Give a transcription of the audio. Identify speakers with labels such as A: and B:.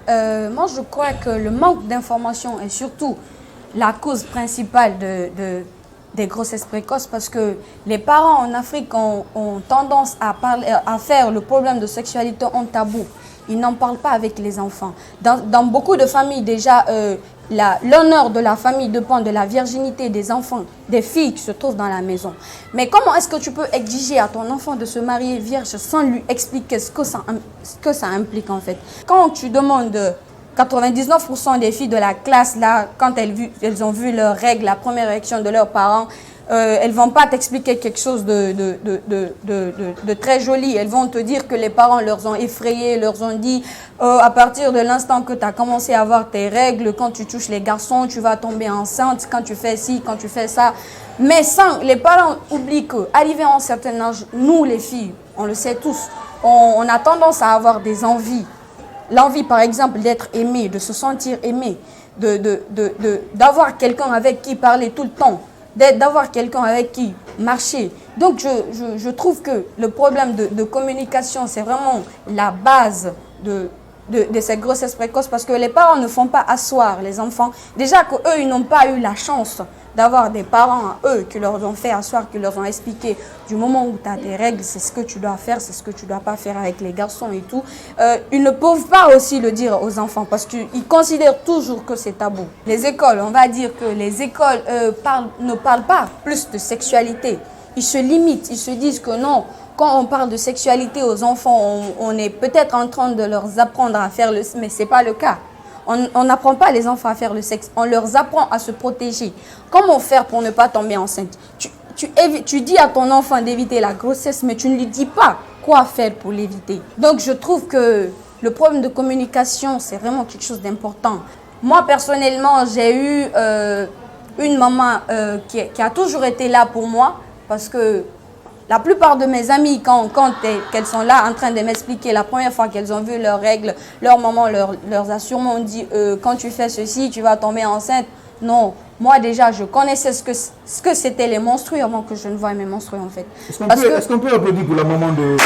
A: moi je crois que le manque d'information est surtout la cause principale des grossesses précoces parce que les parents en Afrique ont tendance à faire le problème de sexualité en tabou. Ils n'en parlent pas avec les enfants. Dans beaucoup de familles, déjà, l'honneur de la famille dépend de la virginité des enfants, des filles qui se trouvent dans la maison. Mais comment est-ce que tu peux exiger à ton enfant de se marier vierge sans lui expliquer ce que ça implique en fait? Quand tu demandes 99% des filles de la classe, là, quand elles ont vu leurs règles, la première réaction de leurs parents, elles ne vont pas t'expliquer quelque chose de très joli. Elles vont te dire que les parents leur ont effrayé, leur ont dit à partir de l'instant que tu as commencé à avoir tes règles, quand tu touches les garçons, tu vas tomber enceinte, quand tu fais ci, quand tu fais ça. Mais les parents oublient qu'arrivé à un certain âge, nous les filles, on le sait tous, on a tendance à avoir des envies. L'envie, par exemple, d'être aimé, de se sentir aimé, d'avoir quelqu'un avec qui parler tout le temps, d'avoir quelqu'un avec qui marcher. Donc, je trouve que le problème de communication, c'est vraiment la base de cette grossesse précoce parce que les parents ne font pas asseoir les enfants. Déjà qu'eux, ils n'ont pas eu la chance d'avoir des parents à eux qui leur ont fait asseoir, qui leur ont expliqué du moment où tu as des règles, c'est ce que tu dois faire, c'est ce que tu ne dois pas faire avec les garçons et tout. Ils ne peuvent pas aussi le dire aux enfants parce qu'ils considèrent toujours que c'est tabou. Les écoles, on va dire que les écoles ne parlent pas plus de sexualité. Ils se limitent, ils se disent que non, quand on parle de sexualité aux enfants, on est peut-être en train de leur apprendre à faire le sexe, mais ce n'est pas le cas. On n'apprend pas les enfants à faire le sexe, on leur apprend à se protéger. Comment faire pour ne pas tomber enceinte? Tu dis à ton enfant d'éviter la grossesse, mais tu ne lui dis pas quoi faire pour l'éviter. Donc je trouve que le problème de communication, c'est vraiment quelque chose d'important. Moi, personnellement, j'ai eu une maman qui a toujours été là pour moi parce que la plupart de mes amies, quand qu'elles sont là en train de m'expliquer, la première fois qu'elles ont vu leurs règles, leur maman leur a sûrement dit quand tu fais ceci, tu vas tomber enceinte. Non, moi déjà, je connaissais ce que c'était les menstrues avant que je ne voie mes menstrues en fait.
B: Est-ce qu'on peut applaudir pour la maman de